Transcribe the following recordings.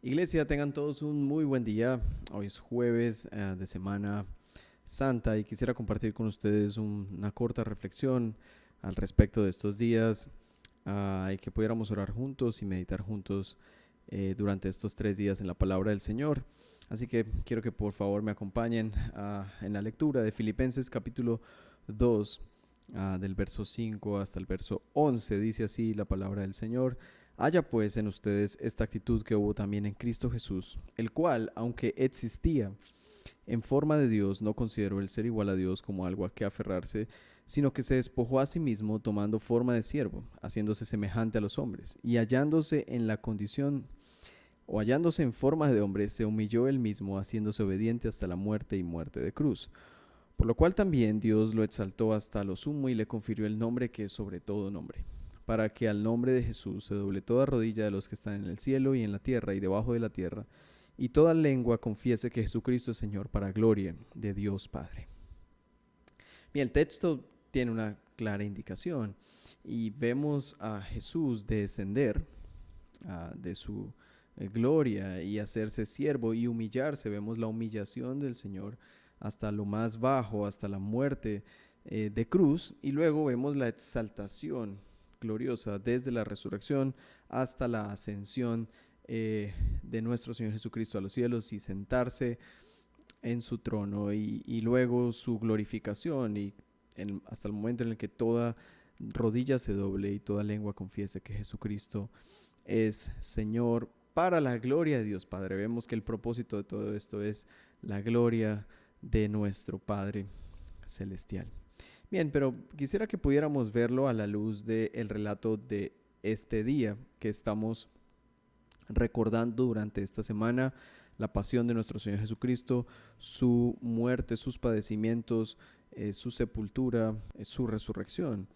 Iglesia, tengan todos un muy buen día. Hoy es jueves de Semana Santa y quisiera compartir con ustedes una corta reflexión al respecto de estos días y que pudiéramos orar juntos y meditar juntos durante estos 3 días en la palabra del Señor. Así que quiero que por favor me acompañen en la lectura de Filipenses capítulo 2, del verso 5 hasta el verso 11. Dice así la palabra del Señor. Haya pues en ustedes esta actitud que hubo también en Cristo Jesús, el cual, aunque existía en forma de Dios, no consideró el ser igual a Dios como algo a que aferrarse, sino que se despojó a sí mismo tomando forma de siervo, haciéndose semejante a los hombres, y hallándose en forma de hombre, se humilló él mismo, haciéndose obediente hasta la muerte y muerte de cruz. Por lo cual también Dios lo exaltó hasta lo sumo y le confirió el nombre que es sobre todo nombre, para que al nombre de Jesús se doble toda rodilla de los que están en el cielo y en la tierra y debajo de la tierra, y toda lengua confiese que Jesucristo es Señor, para gloria de Dios Padre. Bien, el texto tiene una clara indicación y vemos a Jesús descender de su gloria y hacerse siervo y humillarse. Vemos la humillación del Señor hasta lo más bajo, hasta la muerte de cruz, y luego vemos la exaltación gloriosa desde la resurrección hasta la ascensión de nuestro Señor Jesucristo a los cielos y sentarse en su trono, y luego su glorificación hasta el momento en el que toda rodilla se doble y toda lengua confiese que Jesucristo es Señor, para la gloria de Dios Padre. Vemos que el propósito de todo esto es la gloria de nuestro Padre Celestial. Bien, pero quisiera que pudiéramos verlo a la luz del relato de este día que estamos recordando durante esta semana: la pasión de nuestro Señor Jesucristo, su muerte, sus padecimientos, su sepultura, su resurrección,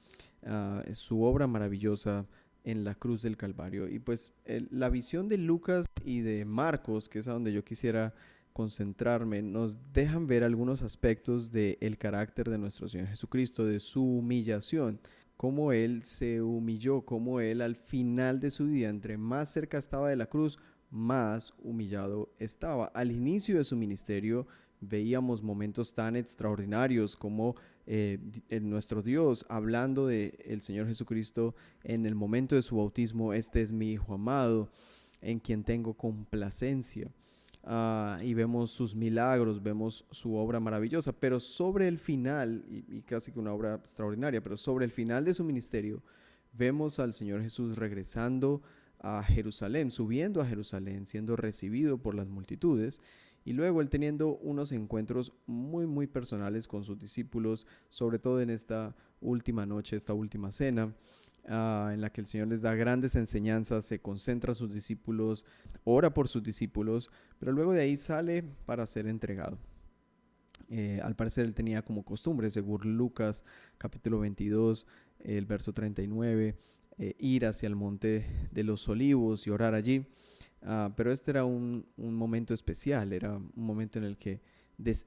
su obra maravillosa en la cruz del Calvario. Y pues la visión de Lucas y de Marcos, que es a donde yo quisiera concentrarme, nos dejan ver algunos aspectos del carácter de nuestro Señor Jesucristo, de su humillación, cómo Él se humilló, cómo Él al final de su vida, entre más cerca estaba de la cruz, más humillado estaba. Al inicio de su ministerio veíamos momentos tan extraordinarios como nuestro Dios hablando de el Señor Jesucristo en el momento de su bautismo: este es mi Hijo amado, en quien tengo complacencia. Y vemos sus milagros, vemos su obra maravillosa, pero sobre el final, y casi que una obra extraordinaria, pero sobre el final de su ministerio, vemos al Señor Jesús regresando a Jerusalén, subiendo a Jerusalén, siendo recibido por las multitudes, y luego él teniendo unos encuentros muy, muy personales con sus discípulos, sobre todo en esta última noche, esta última cena, en la que el Señor les da grandes enseñanzas, se concentra a sus discípulos, ora por sus discípulos, pero luego de ahí sale para ser entregado. Al parecer él tenía como costumbre, según Lucas capítulo 22, el verso 39, ir hacia el monte de los olivos y orar allí. Pero este era un momento especial, era un momento en el que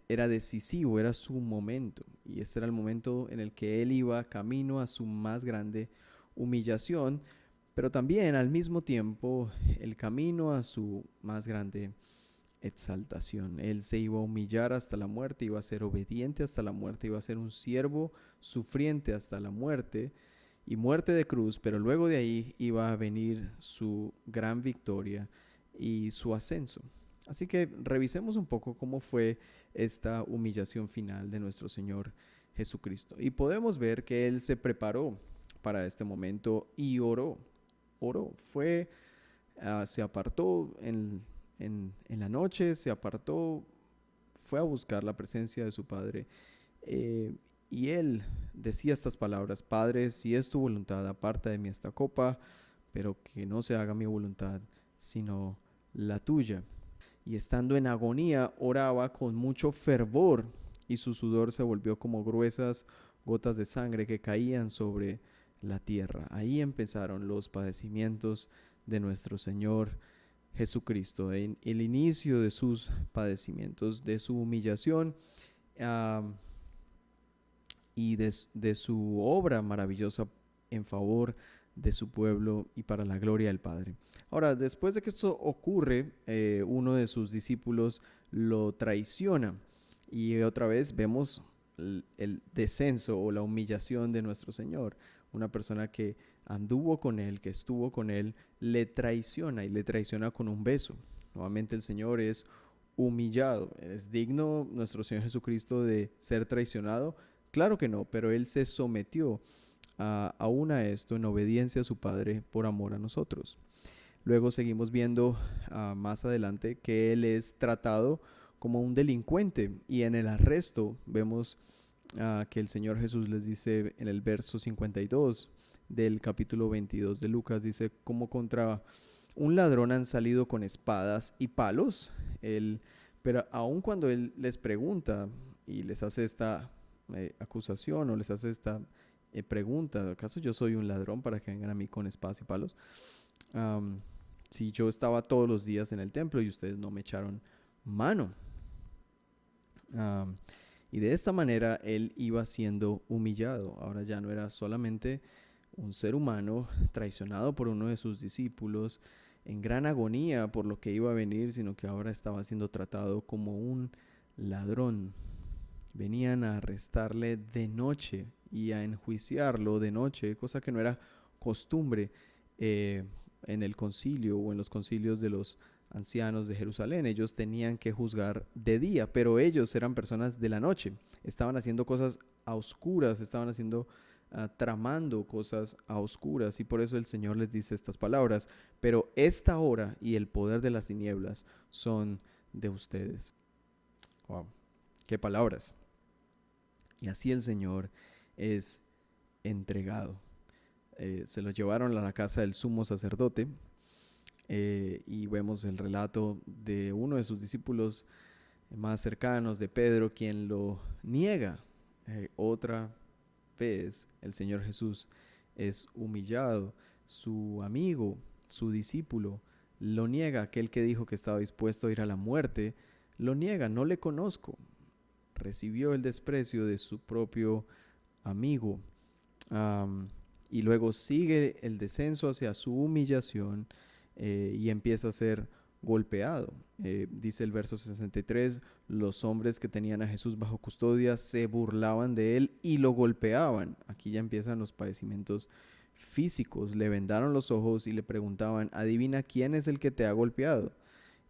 era decisivo, era su momento, y este era el momento en el que él iba camino a su más grande humillación, pero también al mismo tiempo el camino a su más grande exaltación. Él se iba a humillar hasta la muerte, iba a ser obediente hasta la muerte, iba a ser un siervo sufriente hasta la muerte y muerte de cruz, pero luego de ahí iba a venir su gran victoria y su ascenso. Así que revisemos un poco cómo fue esta humillación final de nuestro Señor Jesucristo. Y podemos ver que Él se preparó para este momento y oró. Se apartó en la noche, se apartó, fue a buscar la presencia de su Padre. Y él decía estas palabras: Padre, si es tu voluntad, aparta de mí esta copa, pero que no se haga mi voluntad, sino la tuya. Y estando en agonía, oraba con mucho fervor, y su sudor se volvió como gruesas gotas de sangre que caían sobre la tierra. Ahí empezaron los padecimientos de nuestro Señor Jesucristo, en el inicio de sus padecimientos, de su humillación, uh, y de su obra maravillosa en favor de su pueblo y para la gloria del Padre. Ahora, después de que esto ocurre, uno de sus discípulos lo traiciona y otra vez vemos el descenso o la humillación de nuestro Señor. Una persona que anduvo con Él, que estuvo con Él, le traiciona y le traiciona con un beso. Nuevamente el Señor es humillado. ¿Es digno nuestro Señor Jesucristo de ser traicionado? Claro que no, pero Él se sometió aún a esto en obediencia a su Padre por amor a nosotros. Luego seguimos viendo más adelante que Él es tratado como un delincuente y en el arresto vemos que el Señor Jesús les dice en el verso 52 del capítulo 22 de Lucas, dice, como contra un ladrón han salido con espadas y palos. Pero aun cuando Él les pregunta y les hace esta acusación o les hace esta pregunta, ¿acaso yo soy un ladrón para que vengan a mí con espadas y palos? Si yo estaba todos los días en el templo y ustedes no me echaron mano. Y de esta manera Él iba siendo humillado. Ahora ya no era solamente un ser humano traicionado por uno de sus discípulos en gran agonía por lo que iba a venir, sino que ahora estaba siendo tratado como un ladrón. Venían a arrestarle de noche y a enjuiciarlo de noche, cosa que no era costumbre en el concilio o en los concilios de los ancianos de Jerusalén. Ellos tenían que juzgar de día, pero ellos eran personas de la noche. Estaban haciendo cosas a oscuras, estaban tramando cosas a oscuras, y por eso el Señor les dice estas palabras: pero esta hora y el poder de las tinieblas son de ustedes. Wow, qué palabras. Y así el Señor es entregado. Se lo llevaron a la casa del sumo sacerdote y vemos el relato de uno de sus discípulos más cercanos, de Pedro, quien lo niega. Otra vez el Señor Jesús es humillado. Su amigo, su discípulo, lo niega. Aquel que dijo que estaba dispuesto a ir a la muerte, lo niega: no le conozco. Recibió el desprecio de su propio amigo. Y luego sigue el descenso hacia su humillación y empieza a ser golpeado. Dice el verso 63, los hombres que tenían a Jesús bajo custodia se burlaban de él y lo golpeaban. Aquí ya empiezan los padecimientos físicos. Le vendaron los ojos y le preguntaban: adivina quién es el que te ha golpeado.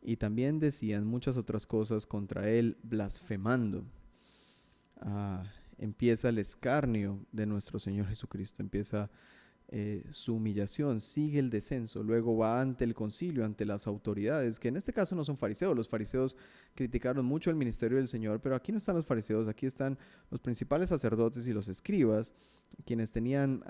Y también decían muchas otras cosas contra él, blasfemando. Empieza el escarnio de nuestro Señor Jesucristo, empieza su humillación, sigue el descenso, luego va ante el concilio, ante las autoridades, que en este caso no son fariseos. Los fariseos criticaron mucho el ministerio del Señor, pero aquí no están los fariseos, aquí están los principales sacerdotes y los escribas, quienes tenían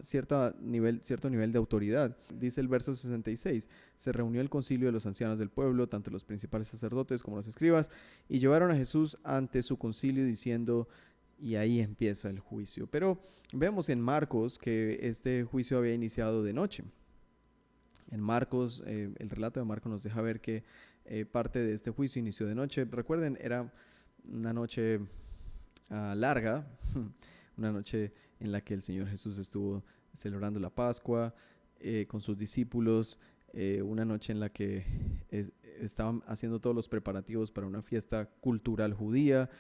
cierto nivel de autoridad. Dice el verso 66, se reunió el concilio de los ancianos del pueblo, tanto los principales sacerdotes como los escribas, y llevaron a Jesús ante su concilio diciendo... Y ahí empieza el juicio. Pero vemos en Marcos que este juicio había iniciado de noche. En Marcos, el relato de Marcos nos deja ver que parte de este juicio inició de noche. Recuerden, era una noche larga, una noche en la que el Señor Jesús estuvo celebrando la Pascua con sus discípulos, una noche en la que estaban haciendo todos los preparativos para una fiesta cultural judía.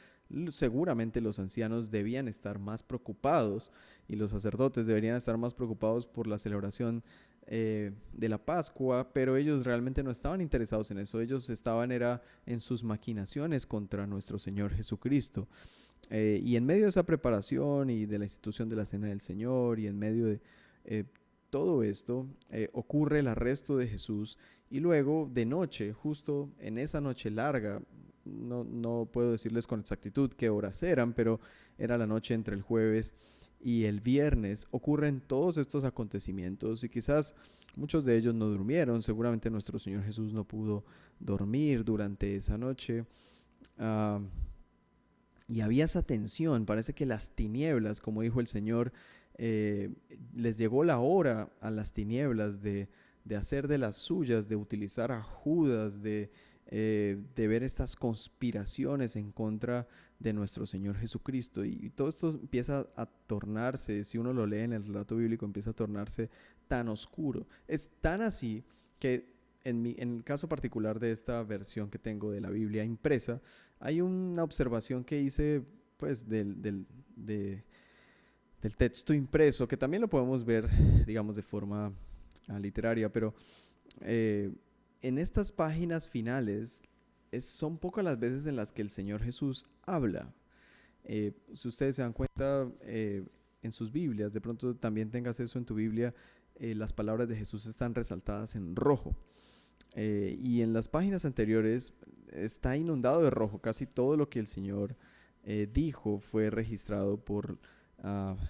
Seguramente los ancianos debían estar más preocupados y los sacerdotes deberían estar más preocupados por la celebración de la Pascua, pero ellos realmente no estaban interesados en eso. Ellos estaban en sus maquinaciones contra nuestro Señor Jesucristo. Y en medio de esa preparación y de la institución de la Cena del Señor y en medio de todo esto, ocurre el arresto de Jesús, y luego de noche, justo en esa noche larga, no puedo decirles con exactitud qué horas eran, pero era la noche entre el jueves y el viernes, ocurren todos estos acontecimientos, y quizás muchos de ellos no durmieron. Seguramente nuestro Señor Jesús no pudo dormir durante esa noche. Y había esa tensión. Parece que las tinieblas, como dijo el Señor, les llegó la hora a las tinieblas de hacer de las suyas, de utilizar a Judas, de ver estas conspiraciones en contra de nuestro Señor Jesucristo. Y todo esto empieza a tornarse, si uno lo lee en el relato bíblico, empieza a tornarse tan oscuro. Es tan así que en el caso particular de esta versión que tengo de la Biblia impresa, hay una observación que hice pues del texto impreso, que también lo podemos ver, digamos, de forma literaria, pero eh, en estas páginas finales son pocas las veces en las que el Señor Jesús habla. Si ustedes se dan cuenta en sus Biblias, de pronto también tengas eso en tu Biblia, las palabras de Jesús están resaltadas en rojo. Y en las páginas anteriores está inundado de rojo. Casi todo lo que el Señor dijo fue registrado por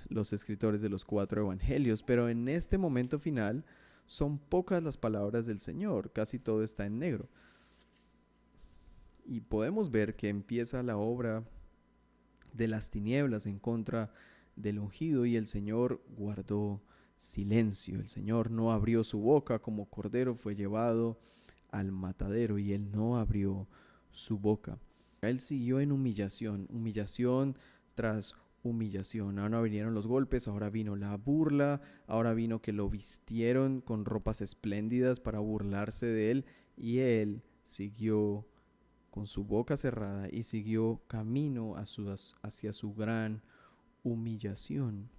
los escritores de los 4 evangelios, pero en este momento final son pocas las palabras del Señor, casi todo está en negro. Y podemos ver que empieza la obra de las tinieblas en contra del ungido y el Señor guardó silencio. El Señor no abrió su boca, como cordero fue llevado al matadero y él no abrió su boca. Él siguió en humillación, humillación tras humillación. Ahora vinieron los golpes, ahora vino la burla, ahora vino que lo vistieron con ropas espléndidas para burlarse de él y él siguió con su boca cerrada y siguió camino hacia su gran humillación.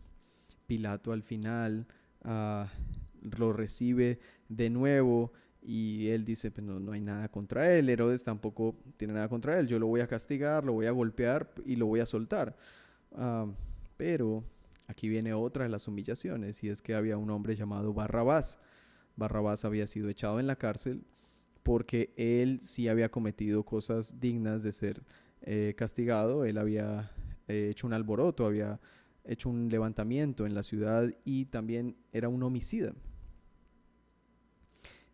Pilato al final lo recibe de nuevo y él dice, pues no hay nada contra él. Herodes tampoco tiene nada contra él. Yo lo voy a castigar, lo voy a golpear y lo voy a soltar. Pero aquí viene otra de las humillaciones y es que había un hombre llamado Barrabás. Barrabás había sido echado en la cárcel porque él sí había cometido cosas dignas de ser castigado. Él había hecho un alboroto, había hecho un levantamiento en la ciudad y también era un homicida.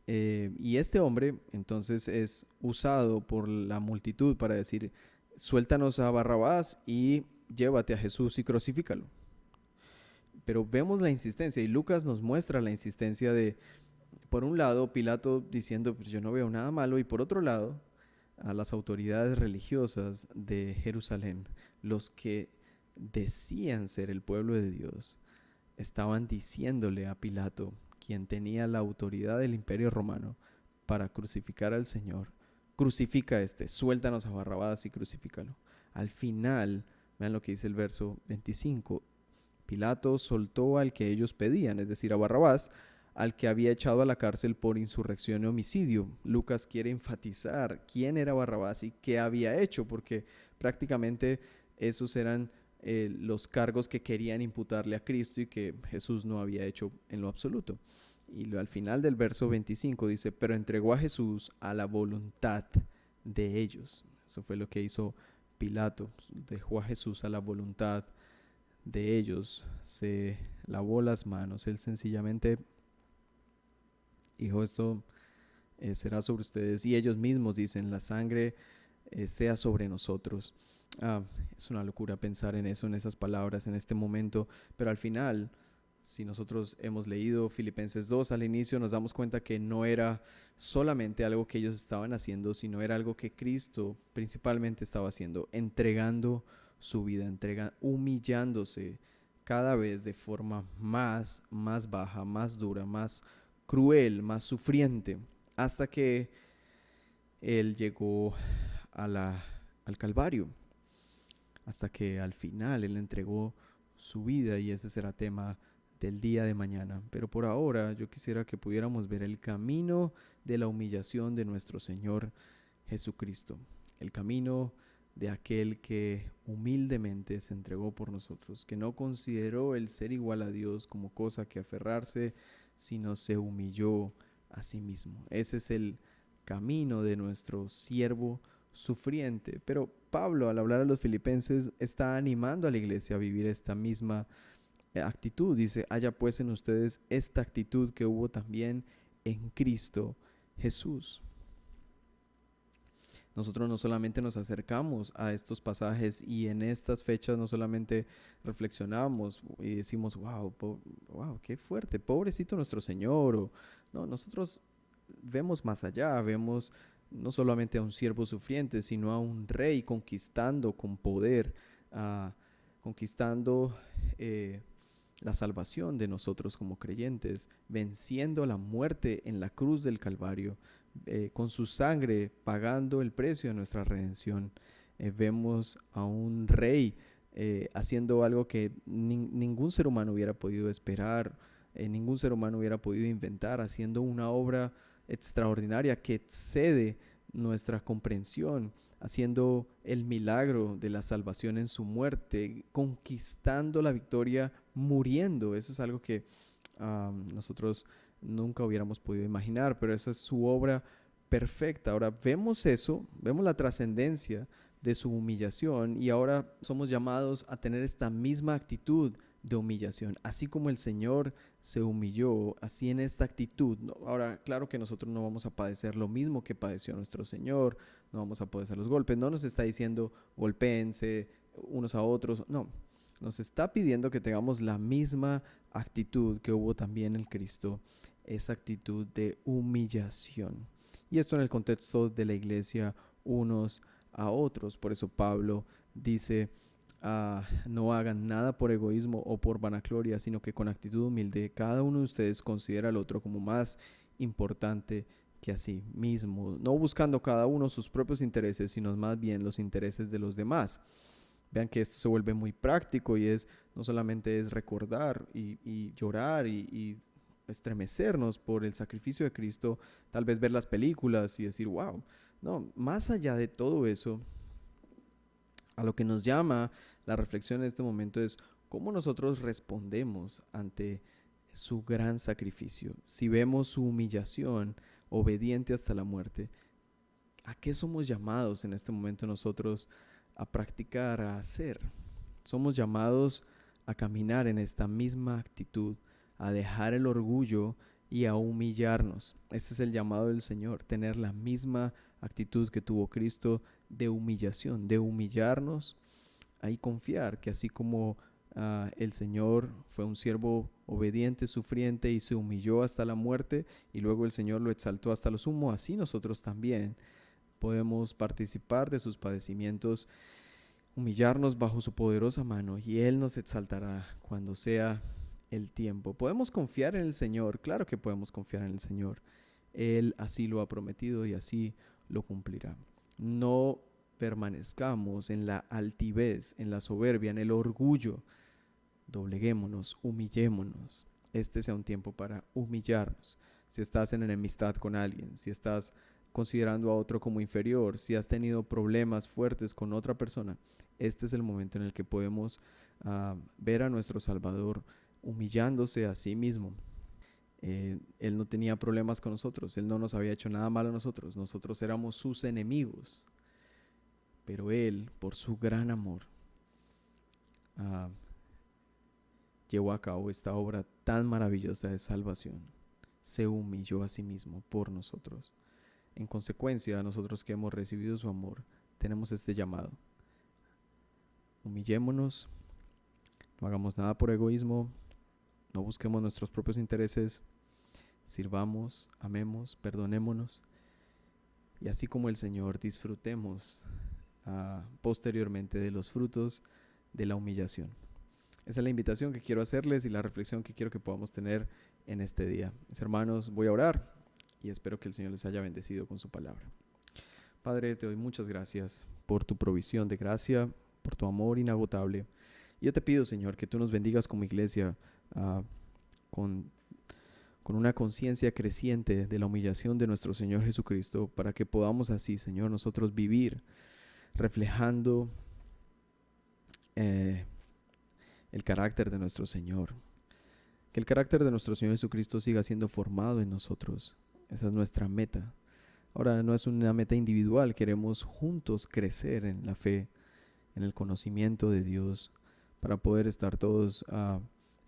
Y este hombre entonces es usado por la multitud para decir, suéltanos a Barrabás y llévate a Jesús y crucifícalo. Pero vemos la insistencia y Lucas nos muestra la insistencia de, por un lado, Pilato diciendo, pues yo no veo nada malo, y por otro lado, a las autoridades religiosas de Jerusalén, los que decían ser el pueblo de Dios, estaban diciéndole a Pilato, quien tenía la autoridad del Imperio Romano para crucificar al Señor, crucifica suéltanos a Barrabás y crucifícalo. Al final, vean lo que dice el verso 25, Pilato soltó al que ellos pedían, es decir, a Barrabás, al que había echado a la cárcel por insurrección y homicidio. Lucas quiere enfatizar quién era Barrabás y qué había hecho, porque prácticamente esos eran los cargos que querían imputarle a Cristo y que Jesús no había hecho en lo absoluto. Y al final del verso 25 dice, pero entregó a Jesús a la voluntad de ellos. Eso fue lo que hizo Pilato, dejó a Jesús a la voluntad de ellos, se lavó las manos, él sencillamente dijo, esto será sobre ustedes, y ellos mismos dicen, la sangre sea sobre nosotros. Es una locura pensar en eso, en esas palabras, en este momento, pero al final, si nosotros hemos leído Filipenses 2 al inicio, nos damos cuenta que no era solamente algo que ellos estaban haciendo, sino era algo que Cristo principalmente estaba haciendo, entregando su vida, humillándose cada vez de forma más baja, más dura, más cruel, más sufriente, hasta que Él llegó al Calvario, hasta que al final Él entregó su vida, y ese será tema del día de mañana. Pero por ahora yo quisiera que pudiéramos ver el camino de la humillación de nuestro Señor Jesucristo, el camino de aquel que humildemente se entregó por nosotros, que no consideró el ser igual a Dios como cosa que aferrarse, sino se humilló a sí mismo. Ese es el camino de nuestro siervo sufriente. Pero Pablo, al hablar a los filipenses, está animando a la iglesia a vivir esta misma actitud. Dice, haya pues en ustedes esta actitud que hubo también en Cristo Jesús. Nosotros no solamente nos acercamos a estos pasajes y en estas fechas no solamente reflexionamos y decimos, wow, qué fuerte, pobrecito nuestro Señor. No, nosotros vemos más allá, vemos no solamente a un siervo sufriente, sino a un rey conquistando con poder, conquistando la salvación de nosotros como creyentes, venciendo la muerte en la cruz del Calvario, con su sangre pagando el precio de nuestra redención. Vemos a un rey haciendo algo que ningún ser humano hubiera podido esperar, ningún ser humano hubiera podido inventar, haciendo una obra extraordinaria que excede nuestra comprensión, haciendo el milagro de la salvación en su muerte, conquistando la victoria muriendo. Eso es algo que nosotros nunca hubiéramos podido imaginar, pero eso es su obra perfecta. Ahora vemos eso, vemos la trascendencia de su humillación y ahora somos llamados a tener esta misma actitud de humillación. Así como el Señor se humilló, así en esta actitud. Ahora, claro que nosotros no vamos a padecer lo mismo que padeció nuestro Señor, no vamos a padecer los golpes, no nos está diciendo golpéense unos a otros, no. Nos está pidiendo que tengamos la misma actitud que hubo también en Cristo, esa actitud de humillación. Y esto en el contexto de la iglesia unos a otros. Por eso Pablo dice, no hagan nada por egoísmo o por vanagloria, sino que con actitud humilde cada uno de ustedes considera al otro como más importante que a sí mismo, no buscando cada uno sus propios intereses, sino más bien los intereses de los demás. Vean que esto se vuelve muy práctico y no solamente es recordar y llorar y estremecernos por el sacrificio de Cristo, tal vez ver las películas y decir, wow, no, más allá de todo eso, a lo que nos llama la reflexión en este momento es cómo nosotros respondemos ante su gran sacrificio. Si vemos su humillación, obediente hasta la muerte, ¿a qué somos llamados en este momento nosotros a practicar, a hacer? Somos llamados a caminar en esta misma actitud, a dejar el orgullo y a humillarnos. Este es el llamado del Señor, tener la misma actitud que tuvo Cristo de humillación, de humillarnos y confiar que así como el Señor fue un siervo obediente, sufriente y se humilló hasta la muerte y luego el Señor lo exaltó hasta lo sumo, así nosotros también podemos participar de sus padecimientos, humillarnos bajo su poderosa mano y Él nos exaltará cuando sea el tiempo. ¿Podemos confiar en el Señor? Claro que podemos confiar en el Señor. Él así lo ha prometido y así lo cumplirá. No permanezcamos en la altivez, en la soberbia, en el orgullo. Dobleguémonos, humillémonos. Este sea un tiempo para humillarnos. Si estás en enemistad con alguien, si estás considerando a otro como inferior, si has tenido problemas fuertes con otra persona, este es el momento en el que podemos ver a nuestro Salvador humillándose a sí mismo. Él no tenía problemas con nosotros, Él no nos había hecho nada malo a nosotros, nosotros éramos sus enemigos, pero Él, por su gran amor, llevó a cabo esta obra tan maravillosa de salvación, se humilló a sí mismo por nosotros. En consecuencia, nosotros que hemos recibido su amor, tenemos este llamado. Humillémonos, no hagamos nada por egoísmo, no busquemos nuestros propios intereses, sirvamos, amemos, perdonémonos y así como el Señor disfrutemos posteriormente de los frutos de la humillación. Esa es la invitación que quiero hacerles y la reflexión que quiero que podamos tener en este día. Mis hermanos, voy a orar y espero que el Señor les haya bendecido con su palabra. Padre, te doy muchas gracias por tu provisión de gracia, por tu amor inagotable. Y yo te pido, Señor, que tú nos bendigas como iglesia con una conciencia creciente de la humillación de nuestro Señor Jesucristo, para que podamos así, Señor, nosotros vivir reflejando el carácter de nuestro Señor. Que el carácter de nuestro Señor Jesucristo siga siendo formado en nosotros. Esa es nuestra meta. Ahora no es una meta individual, queremos juntos crecer en la fe, en el conocimiento de Dios, para poder estar todos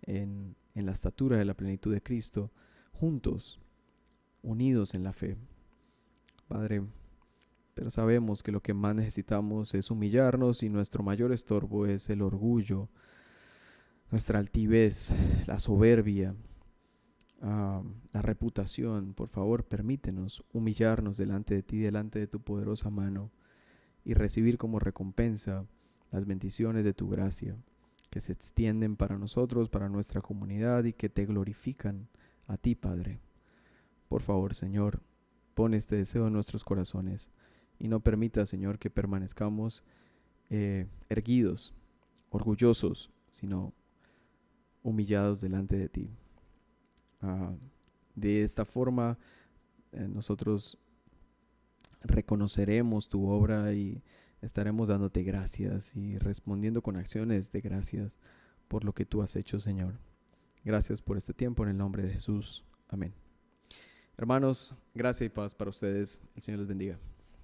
en la estatura de la plenitud de Cristo, juntos, unidos en la fe. Padre, pero sabemos que lo que más necesitamos es humillarnos y nuestro mayor estorbo es el orgullo, nuestra altivez, la soberbia, la reputación. Por favor, permítenos humillarnos delante de ti, delante de tu poderosa mano y recibir como recompensa las bendiciones de tu gracia. que se extienden para nosotros, para nuestra comunidad y que te glorifican a ti, Padre. Por favor, Señor, pon este deseo en nuestros corazones y no permita, Señor, que permanezcamos erguidos, orgullosos, sino humillados delante de ti. De esta forma, nosotros reconoceremos tu obra y estaremos dándote gracias y respondiendo con acciones de gracias por lo que tú has hecho, Señor. Gracias por este tiempo en el nombre de Jesús. Amén. Hermanos, gracia y paz para ustedes. El Señor les bendiga.